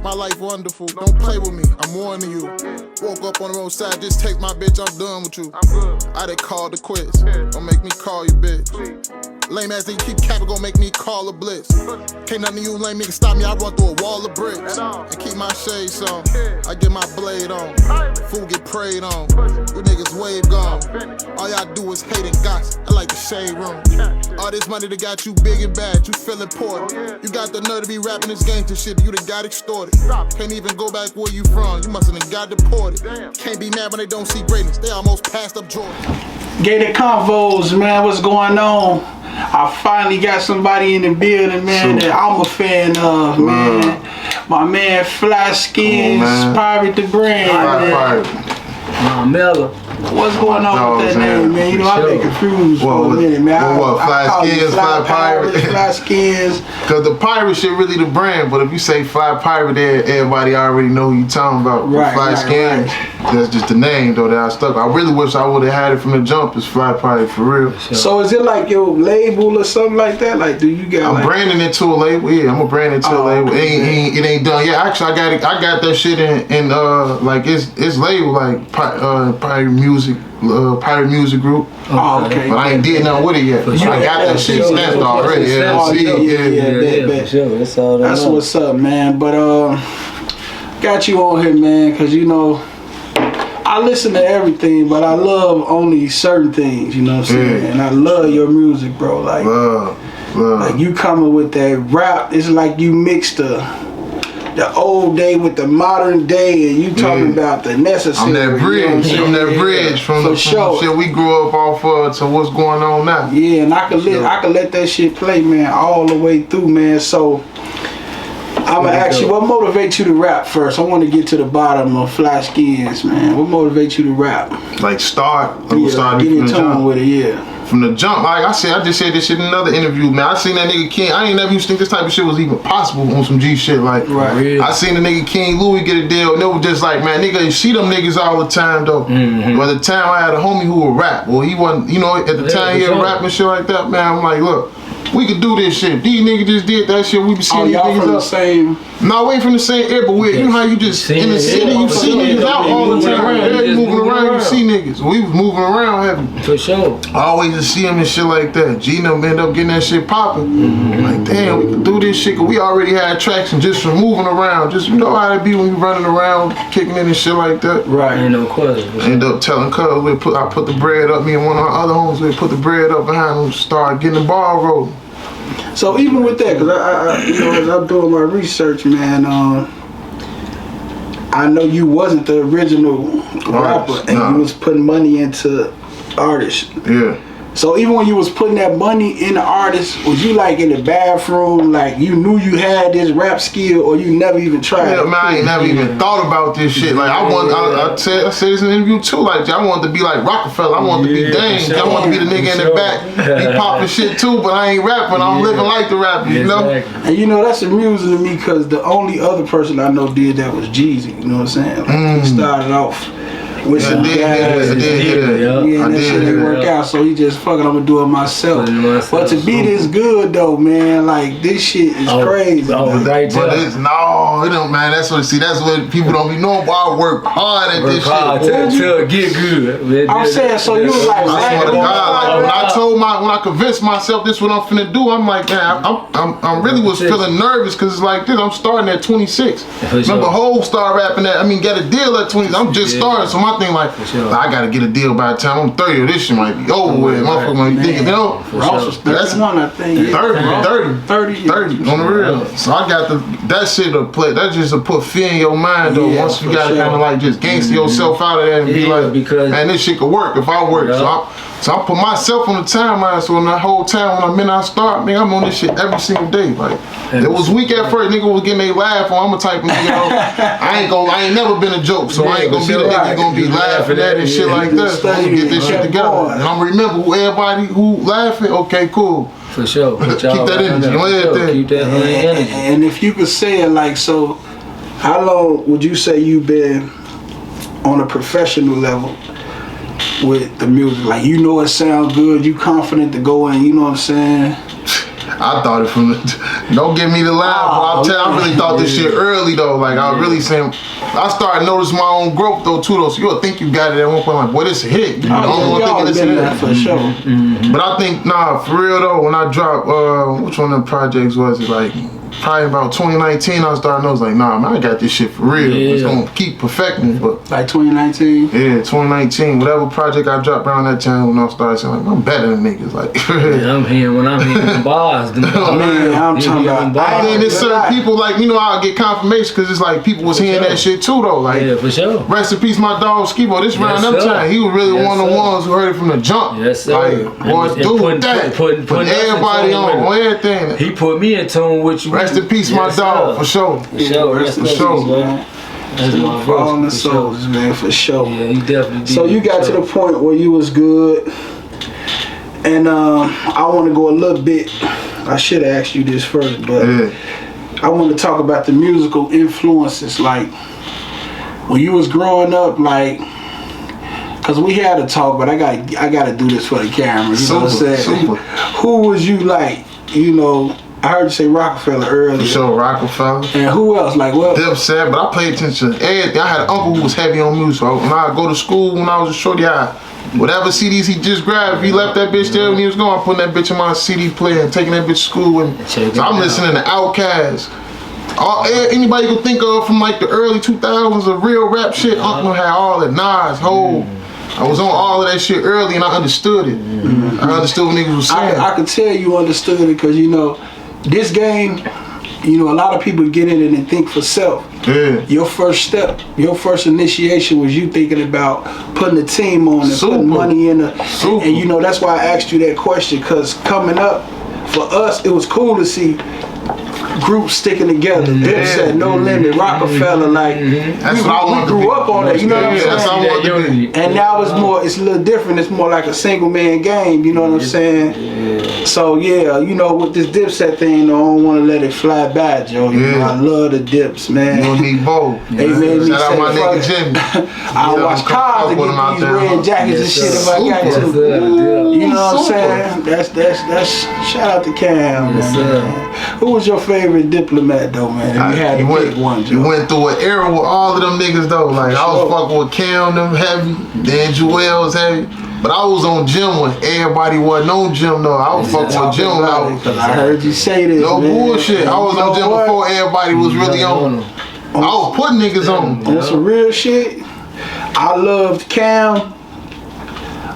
My life wonderful, don't play with me, I'm warning you. Woke up on the roadside, just take my bitch, I'm done with you. I done called the quits, don't make me call you bitch. Lame ass nigga keep capping, gon' make me call a blitz. Can't none of you lame niggas stop me, I run through a wall of bricks. And keep my shades on, I get my blade on. Food get prayed on, you niggas wave gone. All y'all do is hate and gossip, I like the shade room. All this money that got you big and bad, you feel important. You got the nerve to be rapping this gangster shit, you done got extorted. Can't even go back where you from, you must've done got deported. Can't be mad when they don't see greatness, they almost passed up Jordan. Gator Convos, man, what's going on? I finally got somebody in the building, man, that I'm a fan of, man. My man Flyskinz, Pirate the Brand, man. Miller. What's going on with that name, man? You know, I've been confused for a minute, man. Flyskinz, Fly Pirate? Flyskinz. Cause the pirate shit really the brand, but if you say Fly Pirate, everybody already know who you talking about. Right, Flyskinz, that's just the name though that I stuck. I really wish I would have had it from the jump as Fly Pirate for real. So is it like your label or something like that? Like, do you got? I'm branding it to a label. Yeah, I'm a branding to a label. Okay. It ain't done. Yeah, actually, I got that shit in like it's labeled like Pirate Music. Pirate Music Group. Oh, okay. But I ain't did nothing with it yet. I got that shit stamped already. That's what's up, man. But got you on here, man, cause you know I listen to everything, but I love only certain things. You know what I'm saying? And I love your music, bro. Like, like you coming with that rap. It's like you mixed the old day with the modern day, and you talking about the necessary. I'm that bridge. You know I'm that bridge from the shit we grew up off of to what's going on now. Yeah, and I could let that shit play, man, all the way through, man. So I'm gonna ask you, what motivates you to rap first? I want to get to the bottom of Flyskinz, man. What motivates you to rap? Like start get in tune with it, yeah. From the jump, like I just said this shit in another interview, man. I seen that nigga King. I ain't never used to think this type of shit was even possible on some G shit. Like, I seen the nigga King Louis get a deal, and it was just like, man, nigga, you see them niggas all the time though. But at the time, I had a homie who would rap. Well, he wasn't, you know, at the time he was rapping shit like that, man. I'm like, look, we could do this shit. These niggas just did that shit. We be seeing these niggas from the same. No, away from the same area, but you know how you just in the city, you see niggas out all the time. You moving around, you see niggas. We was moving around heavy. For sure. I always just see them and shit like that. Gino end up getting that shit popping. Like, damn, we could do this shit, cause we already had traction just from moving around. Just, you know how it be when you running around, kicking in and shit like that. Right. Ain't no question. End up telling cuz, I put the bread up, me and one of our other homies, we put the bread up behind them, start getting the ball rolling. So even with that, cause I you know, as I'm doing my research, man, I know you wasn't the original rapper, and you was putting money into artists. Yeah. So even when you was putting that money in the artist, was you like in the bathroom, like you knew you had this rap skill, or you never even tried? Yeah, man, I ain't never even thought about this shit. Like I said this in an interview too. Like I wanted to be like Rockefeller. I wanted to be Dame. Sure. I wanted to be the nigga in the back. He popping shit too, but I ain't rapping. I'm living like the rapper, you know. And you know that's amusing to me, because the only other person I know did that was Jeezy. You know what I'm saying? Like, he started off with some guys. I did. And that shit didn't work out, so he just fucking, I'm gonna do it myself. But to be this good though, man, like this shit is crazy. But it's it don't, man. That's what people don't be knowing. But I work hard at this shit till get good. I'm saying, so you was like, I swear to God, like when I convinced myself this what I'm finna do, I'm like, man, I really was feeling nervous, because it's like this. I'm starting at 26. Remember, Hov started rapping at, got a deal at 20. I'm just starting, so my thing like, I gotta get a deal by the time I'm 30, or this shit might be over with. Motherfucker might be thinking, you know, Ross was 31, I think. 30 on the real. So I got that shit to play. That's just to put fear in your mind though. Once you gotta kind of like just gangster yourself out of that and be like, man, this shit could work if I work. So I put myself on the timeline, so in that whole time when I start, man, I'm on this shit every single day. Like, it was weak at first, nigga was getting a laugh on. I'm a type of nigga, I ain't never been a joke, so I ain't gonna be the nigga gonna be laughing at and shit like that. So I'm gonna get this shit together. And I'm gonna remember everybody who laughing, okay, cool. For sure. Keep that energy. Keep that energy. And if you could say it like, so how long would you say you've been on a professional level with the music? Like, you know it sounds good, you confident to go in, you know what I'm saying? I thought it from the. Don't give me the laugh. I'll tell you, I really thought this shit early though. Like I was really saying, I started noticing my own growth though too though. So you'll think you got it at one point, like, boy, this a hit. You don't think it's a hit for sure. But I think for real though, when I dropped, which one of the projects was it? Like probably about 2019, I started. I was like, nah, man, I got this shit for real. It's gonna keep perfecting. But like 2019. Yeah, 2019. Whatever project I dropped around that time, when I started saying like, I'm better than niggas. Like, I'm hearing the bars. Man, I'm talking about. And then there's certain people like I'll get confirmation because it's like people was hearing that shit too though. Like, yeah, for sure. Rest in peace, my dog Skibo. This round them time, he was really one of the ones who heard it from the jump. Yes, sir. Like, boy, do that. Putting everybody on everything. He put me in tune with you. Rest in peace, my dog, for sure. For sure, rest in peace, man. That's my for all the for souls, sure. man, for sure. Yeah, he definitely did. So you got to the point where you was good, and I want to go a little bit. I should have asked you this first, but I want to talk about the musical influences, like when you was growing up, like. Cause we had a talk, but I gotta do this for the camera. You know what I'm saying? Who was you like? I heard you say Rockefeller earlier. For sure, Rockefeller. And who else? Like what? Dipset, but I paid attention to everything. I had an uncle who was heavy on music. So when I go to school, when I was a shorty, whatever CDs he just grabbed, if he left that bitch there when he was going, I'm putting that bitch in my CD player and taking that bitch to school. And so I'm listening to Outkast. Anybody you can think of from like the early 2000s of real rap shit, Uncle had all that. Nas, Hov. I was on all of that shit early and I understood it. I understood what niggas was saying. I could tell you understood it because, this game, a lot of people get in it and think for self. Yeah. Your first step, your first initiation was you thinking about putting a team on and putting money in and that's why I asked you that question, because coming up, for us, it was cool to see groups sticking together. Dipset, No Limit, Rockefeller, like that's what I we grew up on that. You know what I'm saying? That's how I wanted to be. And now it's a little different. It's more like a single man game. You know what I'm saying? Yeah. So with this Dipset thing, I don't want to let it fly by, Joe. I love the Dips, man. You and me both. They made me shout out my nigga Jimmy. I watch cars and get these red jackets and shit if I got to. You know what I'm saying? That's shout out to Cam. Who was your favorite diplomat though, man? You had a big one, Joe. You went through an era with all of them niggas though. Like I was fucking with Cam, them heavy, then Joel was heavy. But I was on Jim when everybody wasn't on Jim though. I was fucking with Jim now. I heard you say this. No bullshit. I was on Jim before everybody was really on him. I was putting niggas on him. On some real shit. I loved Cam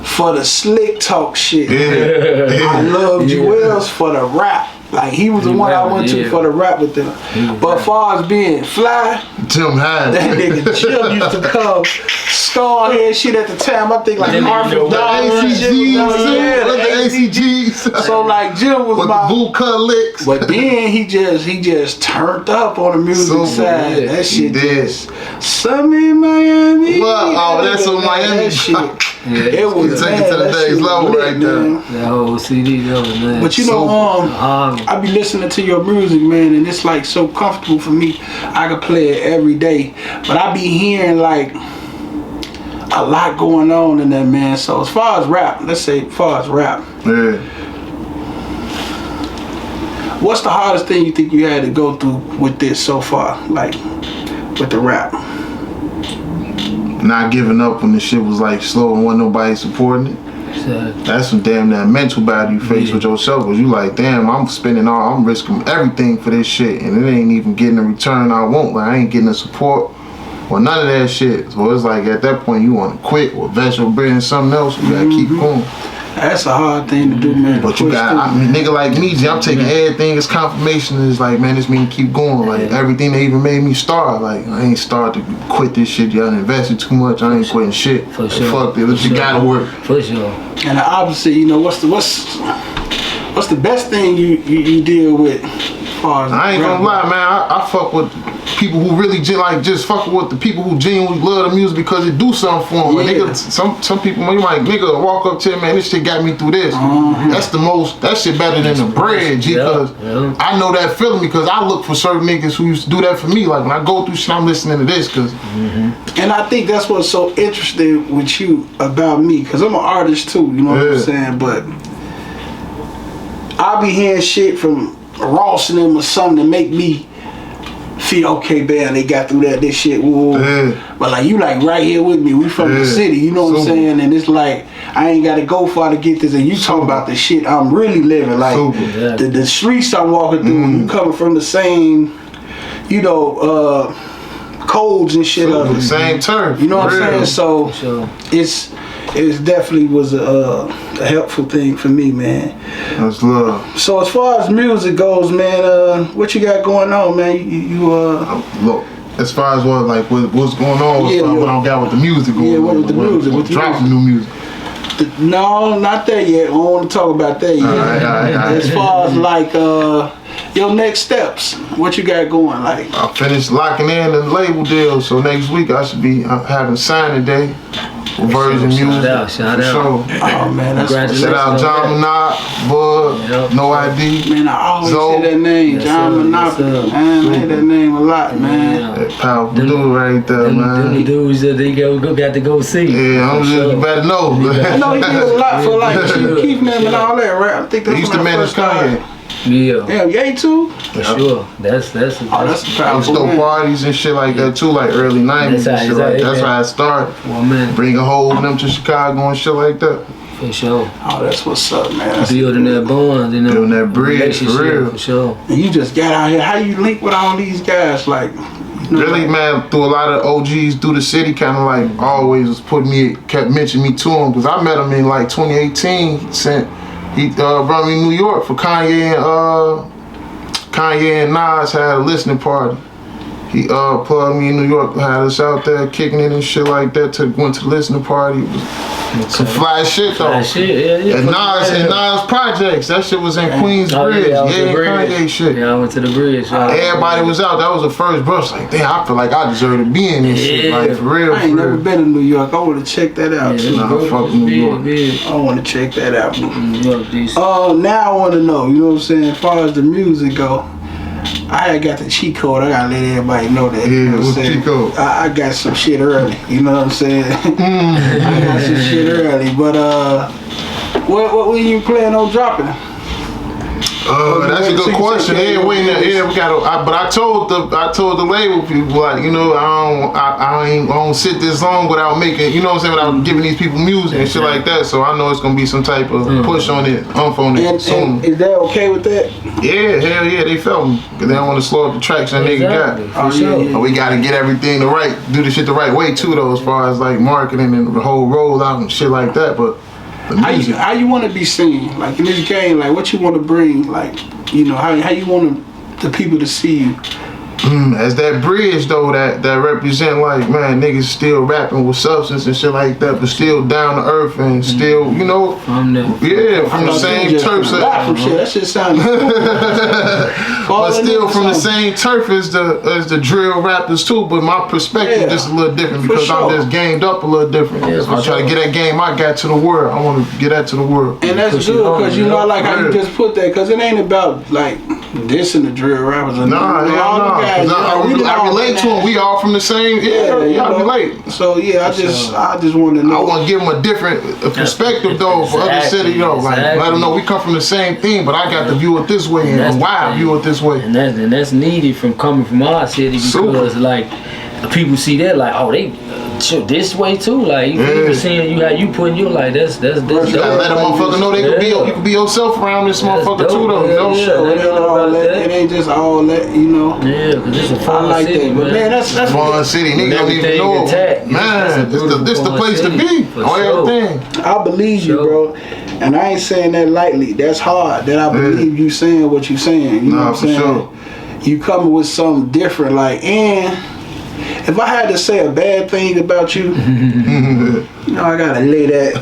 for the slick talk shit. I loved Joel's for the rap. Like he was the one I went to for the rap with them. But as far as being fly, Jim had that nigga Jim used to come star head shit at the time. I think like Arthur ACGs. So like Jim was with my boot cut licks. But then he just turned up on the music side. That shit just some in Miami. Well, that's on Miami. That shit. It was take it to the next level right there. That whole CD, that was man. But I be listening to your music, man, and it's like so comfortable for me. I could play it every day, but I be hearing like a lot going on in that, man. So as far as rap, what's the hardest thing you think you had to go through with this so far, like with the rap? Not giving up when the shit was like slow and wasn't nobody supporting it. That's some damn that mental battle you face with yourself, cause you like, damn, I'm risking everything for this shit, and it ain't even getting the return I want. Like I ain't getting the support or none of that shit. So it's like at that point you want to quit or vegetable bread and something else. You gotta keep going. That's a hard thing to do, man. But you got, nigga like me, I'm taking everything as confirmation. Is like, man, this mean keep going. Like everything that even made me start. Like I ain't start to quit this shit. Y'all invested too much. I ain't quitting shit. For sure. Fuck it. You gotta work. For sure. And the opposite, what's the best thing you deal with? I ain't gonna lie, man. I fuck with people who really just fuck with the people who genuinely love the music because it do something for them. Nigga, some people, you might nigga walk up to him, man, this shit got me through this. That's the most. That shit better than the bread, G. Because I know that feeling because I look for certain niggas who used to do that for me. Like when I go through shit, I'm listening to this because. And I think that's what's so interesting with you about me, because I'm an artist too. You know what I'm saying, but. I'll be hearing shit from Ross and them or something to make me feel okay, man. They got through this shit. Woo. Yeah. But like you, like right here with me. We from the city. You know what I'm saying? And it's like I ain't gotta go far to get this. And you talk about the shit I'm really living. Like the streets I'm walking through. You coming from the same, you know, codes and shit of the same turf. You know what I'm saying? So it's definitely was a helpful thing for me, man. That's love. So as far as music goes, man, what you got going on, man? You look. As far as what's going on, what I got with the music going on. Yeah, what with the music? With dropping new music. No, not that yet. I don't want to talk about that yet. All right. As far as like your next steps, what you got going? Like I finished locking in the label deal, so next week I should be having signing day. Version music. Shout out. Oh man, that's shout out John Minot, Bud, No ID. Man, I always say that name, John Minot. Man, I hear that name a lot, man. That powerful dude right there, man. Them dudes that they got to go see. Yeah, I'm just better know. I know he did a lot for like Keith and all that, right? I think that's used to manage Kanye. Yeah, Ye too. For sure. That's a powerful. Used to parties and shit like that too, like early '90s. That's how I started. Bring a whole of them to Chicago and shit like that. For sure. Oh, that's what's up, man. Building that bond, you know. Building that bridge, for real. For sure. And you just got out here. How you link with all these guys, like? Really, man, through a lot of OGs through the city, kind of like always was kept mentioning me to him, because I met him in like 2018. He brought me to New York for Kanye and Nas had a listening party. He plugged me in New York, had us out there kicking it and shit like that. Went to the listening party. Some fly shit though. And Nas projects. That shit was in Queens Bridge. Kanye shit. Yeah, I went to the bridge. Everybody was out. That was the first brush. Like, damn, I feel like I deserve to be in this shit. Like, for real. I ain't never been to New York. I want to check that out. Fuck New York. I want to check that out. New now I want to know, you know what I'm saying, as far as the music go, I got the cheat code. I gotta let everybody know that. Yeah, what's the cheat code? I got some shit early. You know what I'm saying? I got some shit early. But what when you plan on dropping? That's a good question. We got. But I told the label people, like, you know, I don't sit this long without making, you know what I'm saying, without giving these people music and shit like that. So I know it's gonna be some type of push on it, on it soon. And is they okay with that? Yeah, hell yeah, they felt me, because they don't want to slow up the tracks that nigga got. But we gotta get everything do the shit the right way too, though, as far as like marketing and the whole rollout and shit like that. But how you want to be seen, like in this game, like what you want to bring, like, you know, how you want the people to see you? As that bridge though, that represent, like, man, niggas still rapping with substance and shit like that, but still down to earth and still, you know, from the same turf. That shit sounds but still from the same turf as the drill rappers too. But my perspective just a little different, because I'm just gamed up a little different. I try to get that game I got to the world. I want to get that to the world. And that's good, because you know, I like how you just put that, because it ain't about like dissing the drill rappers. I relate to them. We all from the same. I relate. So I just want to know. I want to give them a different perspective though, for other cities, you know, like let them know we come from the same thing, but I got to view it this way and why I view it this way. And that's needed from coming from our city, because like people see that like, oh, they this way too, like you seeing you how you putting you, like that's you gotta let a motherfucker know you can be yourself around this motherfucker too though. It ain't just all that, you know. Yeah, because it's a fun city, man. Man, that's fun city. Niggas don't even know. Man, this the place to be on everything. I believe you, bro. And I ain't saying that lightly. That's hard. That I believe you saying what you saying. You know what I'm saying? Sure. You coming with something different, like, and if I had to say a bad thing about you, you know, I gotta lay that.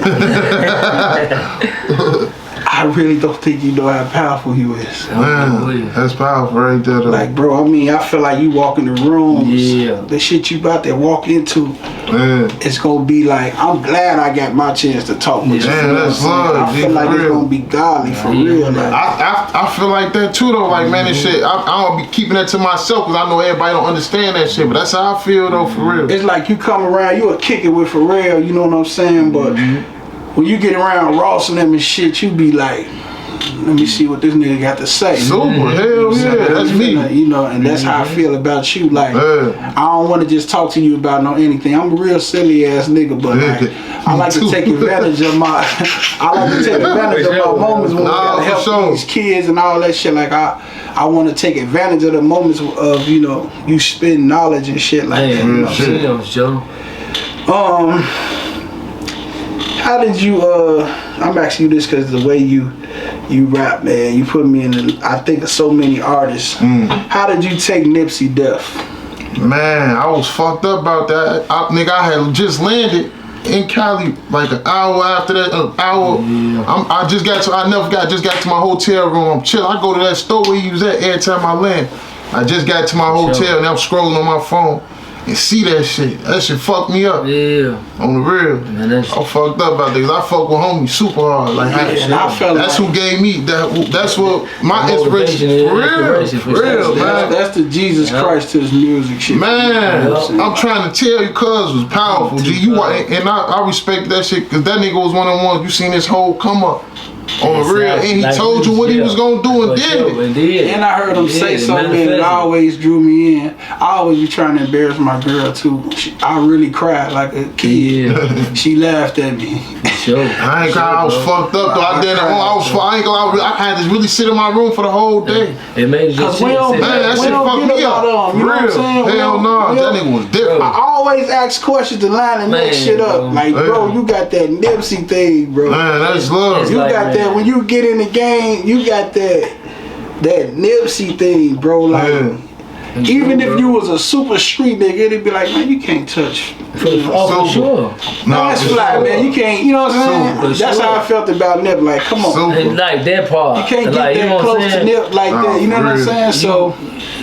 I really don't think you know how powerful he is. Man, that's powerful right there though. Like, bro, I mean, I feel like you walk in the rooms, the shit you about to walk into, it's gonna be like, I'm glad I got my chance to talk with you. That's love. I feel like it's gonna be godly for real. Like, I feel like that too though, like, man, this shit, I don't be keeping that to myself, because I know everybody don't understand that shit, but that's how I feel though, for real. It's like you come around, you a kick it with Pharrell, you know what I'm saying, but when you get around Ross and them and shit, you be like, let me see what this nigga got to say. Super, hell yeah, that's me. You know, and that's how I feel about you. Like, I don't want to just talk to you about no anything. I'm a real silly ass nigga, but like, I like to take advantage of my, moments when we gotta help these kids and all that shit. Like, I want to take advantage of the moments of, you know, you spend knowledge and shit like that. You know Joe. How did you, I'm asking you this because the way you rap, man, you put me in, I think of so many artists. How did you take Nipsey death? Man, I was fucked up about that. Nigga, I had just landed in Cali like an hour after that, I just got to my hotel room. I'm chilling. I go to that store where he was at every time I land. I just got to my hotel and I'm scrolling on my phone and see that shit. That shit fucked me up. Yeah. On the real. Man, I fucked up about this. I fuck with homies super hard. Like, that's who gave me that. That's what my inspiration is. For real, man. That's the Jesus Christ to his music shit. Man, I'm trying to tell you, cuz was powerful. G, and I respect that shit because that nigga was one of the ones you seen this whole come up. On the real, and he told you what he was gonna do and did it. And I heard him say something that always drew me in. I always be trying to embarrass my girl too. I really cried like a kid. She laughed at me. I ain't cry. I was fucked up though. I had to really sit in my room for the whole day. It made you just that shit fucked me up. You know what I'm saying? Hell no, that nigga was different. I always ask questions to line the next shit up. Like, bro, you got that Nipsey thing, bro. Man, that's love. You got that when you get in the game. You got that Nipsey thing, bro. Like. Even if you was a super street nigga, it'd be like, man, you can't touch. For sure. No, that's fly, man. You can't, you know what I'm saying? That's how I felt about Nip. Like, come on. Like that part. You can't get that close to Nip like that. You know what I'm saying? So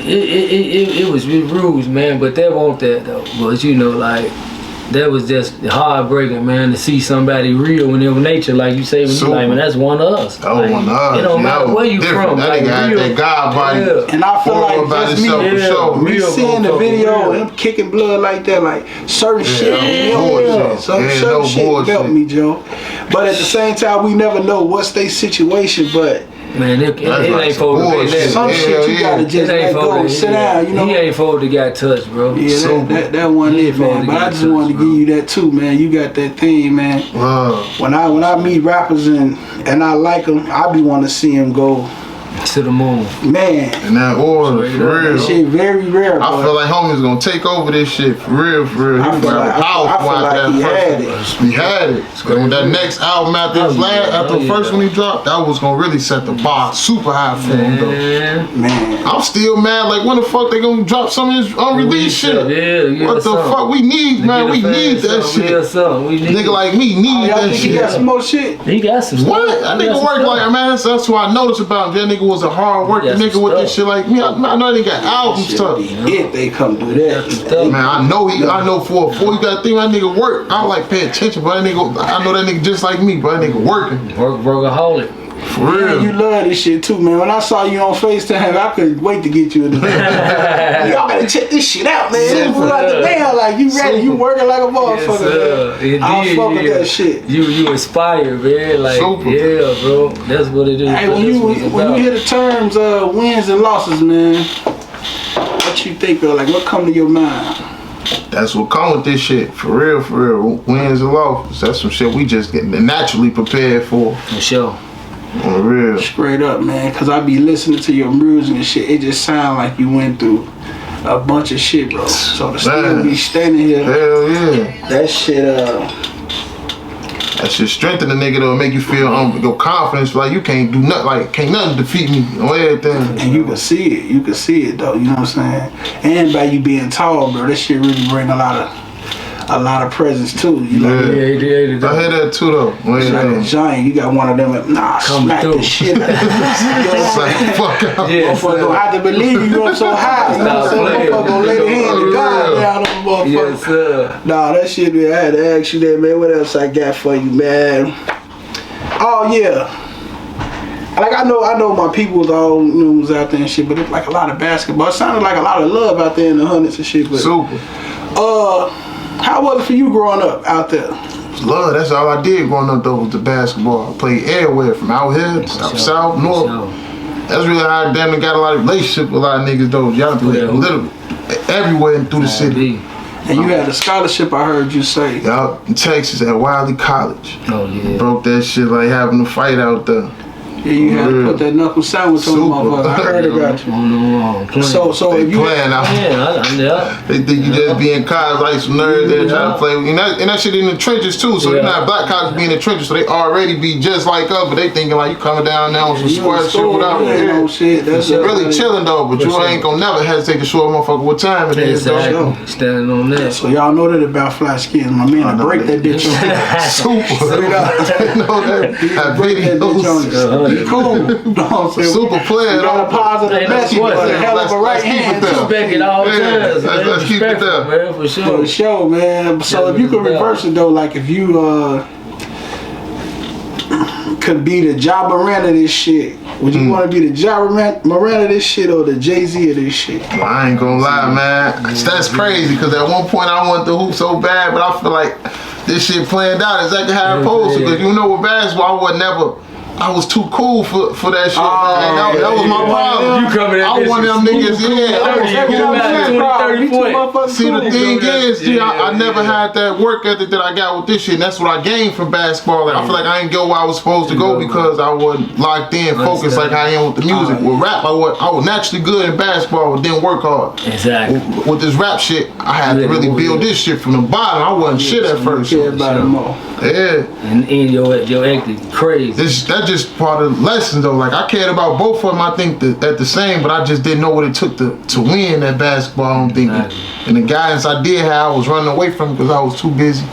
it was rules, man. But that won't that though. But you know, like. That was just heartbreaking, man, to see somebody real when they were nature, like you say, when you like, man, that's one of us. That was one of us. It don't matter where you from. That nigga had that God body. And I feel like just me seeing the video, him kicking blood like that, like certain shit. Certain shit felt me, Joe. But at the same time, we never know what's their situation, but. Man, it ain't for the some shit you gotta just let go, sit down, you know. He ain't for the got touched, bro. Yeah, that wasn't it, man. But I just wanted to give you that too, man. You got that thing, man. When I meet rappers and I like them, I be wanting to see them go to the moon. Man. In that order, for real. That shit very rare, bro. I feel like homie's gonna take over this shit, for real, for real. I feel like he had it. He had it. When that next album after the first one he dropped, that was gonna really set the bar super high for him, though. Man. I'm still mad, like, when the fuck they gonna drop some of his unreleased shit? What the fuck? We need, man, we need that shit. Nigga like me need that shit. He got some more shit. He got some. What? That nigga work like, man, that's what I noticed about him. That nigga was a hard working nigga with this shit like me. I know they got album stuff. If they come do that. Man, I know for you gotta think that nigga work. I don't like pay attention, but that nigga, I know that nigga just like me, but that nigga working. Workaholic. For real. Man, you love this shit too, man. When I saw you on FaceTime, I couldn't wait to get you in the y'all gotta check this shit out, man. Like you ready, you working like a motherfucker, man. I fuck with that shit. You inspire, man. Like, yeah, bro. That's what it is. Hey, when you hear the terms wins and losses, man, what you think of? Like, what come to your mind? That's what come with this shit. For real. Wins and losses. That's some shit we just get naturally prepared for. For sure. On real. Straight up, man. Cause I be listening to your music and shit. It just sound like you went through a bunch of shit, bro. So to still be standing here. Hell yeah. That shit, that shit strengthen the nigga though, make you feel your confidence, like you can't do nothing, like can't nothing defeat me on everything. And you can see it. You can see it though, you know what I'm saying? And by you being tall, bro, that shit really bring a lot of presence too. You know? I hear that too though. Like a giant, you got one of them like, smack the shit out of you. Fuck out. Motherfucker gonna have to believe you up so high. You know what I'm saying? Motherfucker gonna lay the hand of God down on the motherfucker. Yes, sir. Nah, that shit, man, I had to ask you that, man. What else I got for you, man? Oh yeah. Like I know my people was all was out there and shit, but it's like a lot of basketball. It sounded like a lot of love out there in the hundreds and shit. But, super. How was it for you growing up out there? Love, that's all I did growing up though was the basketball. I played everywhere from out here, south, north. That's really how I damn near got a lot of relationship with a lot of niggas though. Y'all played literally everywhere and through the city. And you had a scholarship, I heard you say. Yup, in Texas at Wiley College. Oh yeah. Broke that shit like having a fight out there. Yeah, you had to put that knuckle sandwich on the motherfucker. I heard about you. So if you playing out. Yeah. They think you just be in college like some nerds there trying to play. And that shit in the trenches too. So you're not black college be in the trenches, so they already be just like us, but they thinking like you coming down there on some square shit without shit. That's really chilling though, but you ain't gonna never hesitate to show a motherfucker what time it is though. Standing on that. So y'all know that about Flyskinz, my man. I break that bitch on. Super. You know that videos. Cool. Super player. You got a positive message, but a hell of a right hand. Respect it all the time. Let's keep it there, man, for sure. For sure, man. So if you could reverse it though, like if you could be the Ja Morant of this shit, would you want to be the Ja Morant of this shit or the Jay-Z of this shit? Well, I ain't gonna lie, man. That's crazy because at one point I wanted to hoop so bad, but I feel like this shit planned out exactly how it's supposed to. Because you know with basketball, I was too cool for that shit. Man. That was my problem. You coming at I want them niggas, See, the thing is, G, I never had that work ethic that I got with this shit, and that's what I gained from basketball. Like, I feel like I ain't go where I was supposed to go because I wasn't locked in, focused like I am with the music. With rap, I was naturally good in basketball, but didn't work hard. Exactly. With this rap shit, I had to really build this shit from the bottom. I wasn't shit at first. Yeah. And your acting crazy. That's just part of the lesson though. Like I cared about both of them, I think at the same, but I just didn't know what it took to win that basketball. I'm thinking, and the guidance I did have, I was running away from because I was too busy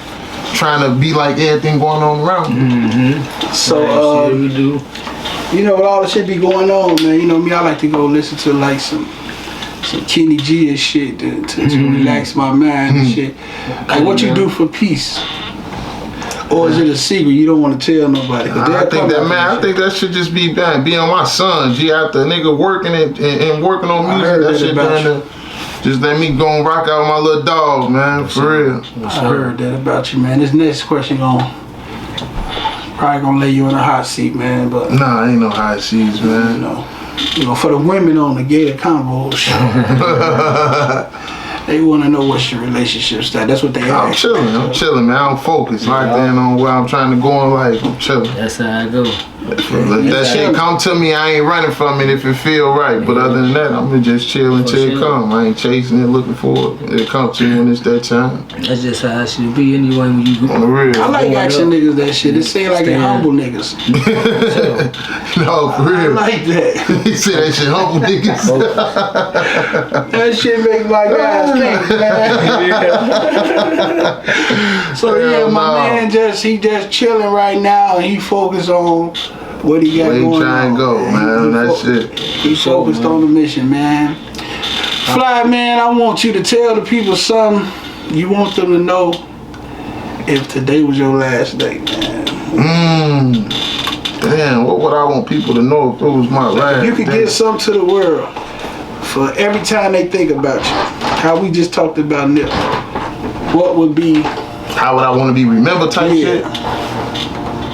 trying to be like everything going on around me. So you know, with all the shit be going on, man. You know me, I like to go listen to like some Kenny G and shit to relax my mind and shit. Like what you do for peace. Or is it a secret you don't want to tell nobody? I think that should just be being my son. G, after a nigga working and working on music, that shit done just let me go and rock out with my little dog, man. For real. I heard that about you, man. This next question probably gonna lay you in a hot seat, man. But nah, ain't no hot seats, man. You know, for the women on the Gator Convo show. They want to know what's your relationship status. That's what they ask. I'm chilling, man. I'm focused. Locked in on where I'm trying to go in life. I'm chilling. That's how I go. Let that shit come to me. I ain't running from it if it feel right. But other than that, I'm gonna just chill until it come. I ain't chasing it, looking for it. It come to me when it's that time. That's just how it should be anyway when you go. On the real. I like asking niggas that shit. It seems like they humble niggas. No, for real. I like that. He said that shit humble niggas. That shit make my guys think, man. So yeah, my man he just chilling right now. And he focused on what he got going on. Trying to go, man. That's it. He focused on the mission, man. Fly, man, I want you to tell the people something you want them to know if today was your last day, man. Damn, what would I want people to know if it was my last day? You could give something to the world for every time they think about you. How we just talked about Nip. What would be... How would I want to be remembered type shit?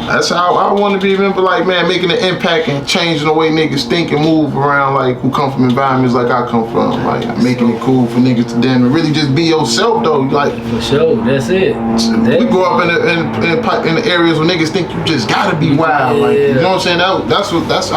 That's how I want to be remembered, like, man, making an impact and changing the way niggas think and move around, like, who come from environments like I come from. Like, making it cool for niggas to then really just be yourself, though. Like, for sure, that's it. We grow up in the areas where niggas think you just gotta be wild. Like, you know what I'm saying? I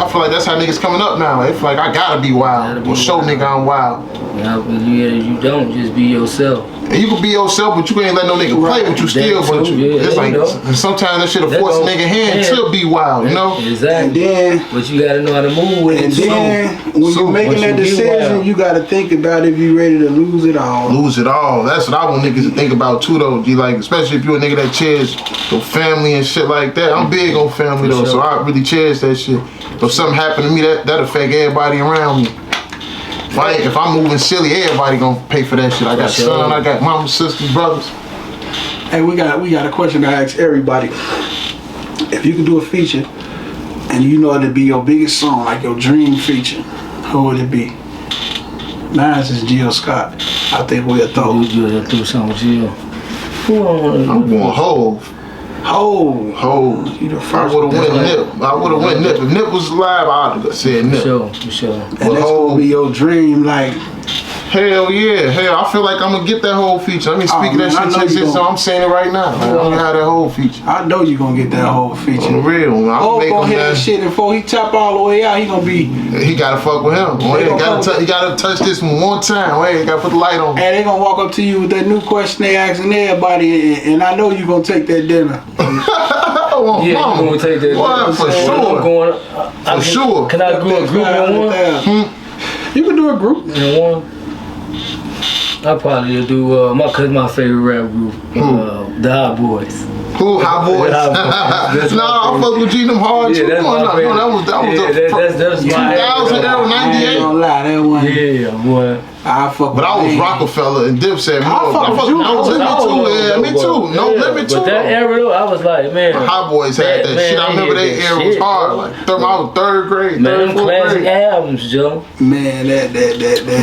feel like that's how niggas coming up now. They feel like I gotta be wild. Or show nigga I'm wild. Yeah, but you don't just be yourself. And you can be yourself, but you ain't let no nigga play with you still. But it's like sometimes that shit will force a nigga hand to be wild, you know? Exactly. And then, but you gotta know how to move with it. And then when you're making that decision, you gotta think about if you ready to lose it all. Lose it all. That's what I want niggas to think about too, though. Like, especially if you a nigga that cherish your family and shit like that. I'm big on family though, so I really cherish that shit. If something happened to me, that affect everybody around me. If I'm moving silly, everybody gonna pay for that shit. I got son, I got mama, sisters, brothers. Hey, we got a question to ask everybody. If you could do a feature and you know it'd be your biggest song, like your dream feature, who would it be? Mine is Jill Scott. I think we'll throw. You'll do something with Jill. I'm going Hove. You the first. I would have went Nip. I would have went Nip. If Nip was alive, I would have said Nip. For sure. And that's gonna be your dream, like. Hell yeah, hell, I feel like I'm gonna get that whole feature. I mean, speaking that shit to exist, so I'm saying it right now. I'm gonna have that whole feature. I know you gonna get that whole feature. On the real, man. Oh, gonna hit that shit, and before he tap all the way out, he gonna be. He gotta fuck with him. He gotta touch this one time. He gotta put the light on. And they gonna walk up to you with that new question they asking everybody, and I know you gonna take that dinner. Yeah, you gonna take that dinner. For sure. For sure. Can I do a group in one? You can do a group in one. I probably do my favorite rap group, the Hot Boys. Who? Hot Boys? Nah, I fuck with G them hard too. That's my favorite. That's 2000 era, 98. I ain't gonna lie, that one. Yeah, boy. I fuck with But I was Rockefeller and Dipset. I fuck with you. No Limit too. Yeah, me too. No Limit too. But that era though, I was like, man. The Hot Boys had that shit. I remember that era was hard. Like I was third grade. Man, them classic albums, Joe. Man, that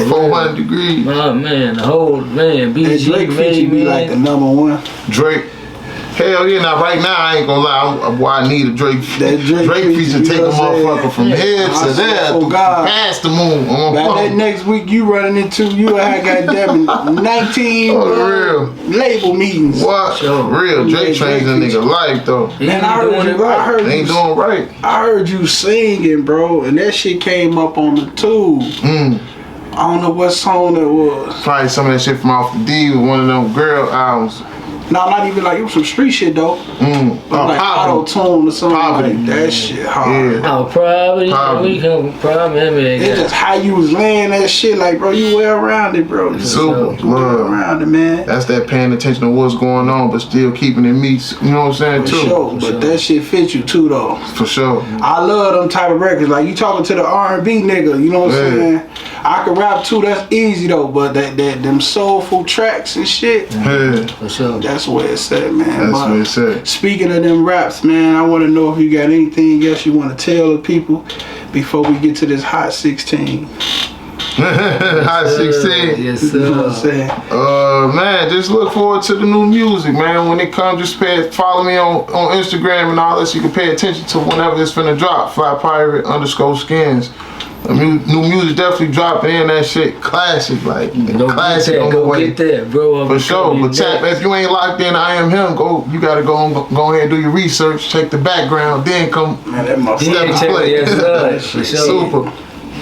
400 Degrees. Oh man, the whole man. BG Drake feature be like the #1. Drake. Hell yeah, now right now I ain't gonna lie, I need a Drake feature take a motherfucker from here to there to past the moon. That next week you running into, you had goddamn 19 label meetings. What? Real, Drake changed a nigga life though. Man, I heard you singing, bro, and that shit came up on the tube. I don't know what song that was. Probably some of that shit from Off the D with one of them girl albums. No, not even like it was some street shit though. Like auto tune or something like that shit hard. Yeah. Oh, probably. It's just how you was laying that shit, like bro, you well rounded, bro. Super well rounded, man. That's that paying attention to what's going on, but still keeping it meets. You know what I'm saying? For sure. But that shit fits you too, though. For sure. I love them type of records. Like you talking to the R&B nigga, you know what I'm saying? I can rap too. That's easy though. But them soulful tracks and shit. Yeah. For sure. That's where it's at, man. That's where it's at. Speaking of them raps, man, I want to know if you got anything else you want to tell the people before we get to this Hot 16. Hot 16. Yes, sir. You know what I'm saying? Man, just look forward to the new music, man. When it comes, just follow me on Instagram and all that so you can pay attention to whenever it's finna drop. FlyPirate_skins. New music definitely dropping in that shit. Classic, like classic on the way. Get that, bro. For sure. But tap, if you ain't locked in, I Am Him. You gotta go ahead and do your research, check the background, then come step to play. Yes, for sure. Super.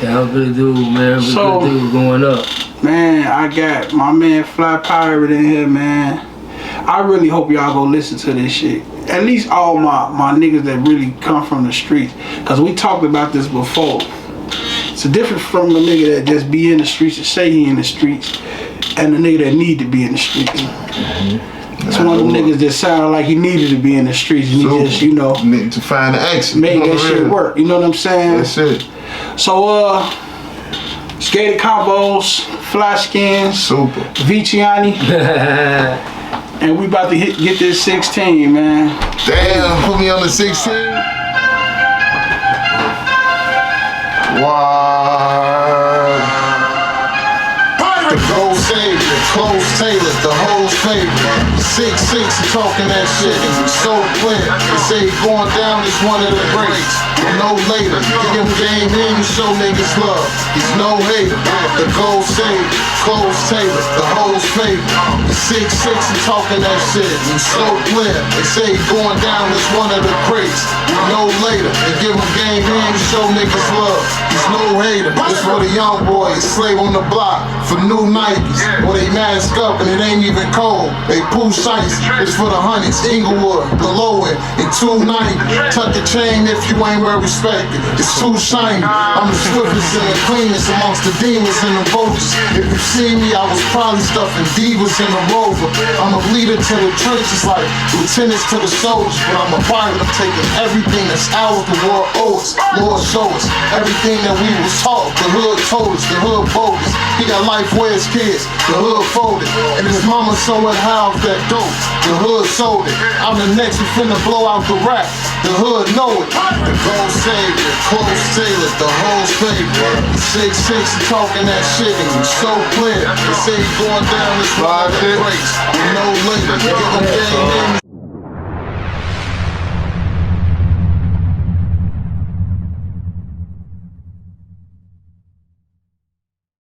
Yeah, I'm a good dude, man. I'm a good dude going up. Man, I got my man Fly Pirate in here, man. I really hope y'all go listen to this shit. At least all my niggas that really come from the streets. Cause we talked about this before. It's a difference from the nigga that just be in the streets and say he in the streets and the nigga that need to be in the streets. It's one of them niggas that sound like he needed to be in the streets and he just, you know, need to find the exit. Make that shit work. You know what I'm saying? That's it. So Gator Convos, Flyskinz, Super, Viciani, and we about to get this 16, man. Damn, put me on the 16. What? The gold savior, clothes tailored, the hoes favorite. 6'6", talking that shit, and so clear. They say going down is one of the breaks. No later, give him game in and show niggas love. He's no hater. The gold savior, clothes tailored, the hoes favorite. 6'6", talking that shit, and so clear. They say going down is one of the breaks. No later, give him game in and show niggas love. He's no hater. It's for the young boys, slave on the block for new Nikes, or they mask up and it ain't even cold. They push ice. It's for the hundreds, Inglewood, the low end, and 290. Tuck your chain if you ain't well respected. It's too shiny. I'm the swiftest and the cleanest amongst the demons and the vultures. If you see me, I was probably stuffing divas in a Rover. I'm a leader to the churches like lieutenants to the soldiers, but I'm a pirate. I'm taking everything that's ours. The world owes us. Lord show us everything that we was taught. The hood told us. The hood bogus. He got life where his kids. The hood folded. And his mama somewhere housed that dope. The hood sold it. I'm the next who finna blow out the rap. The hood know it. The gold savior, close tailored, the hoes favorite. 6'6", talking that shit and you so clear. They say he going down this one of the breaks. No later, give him game in.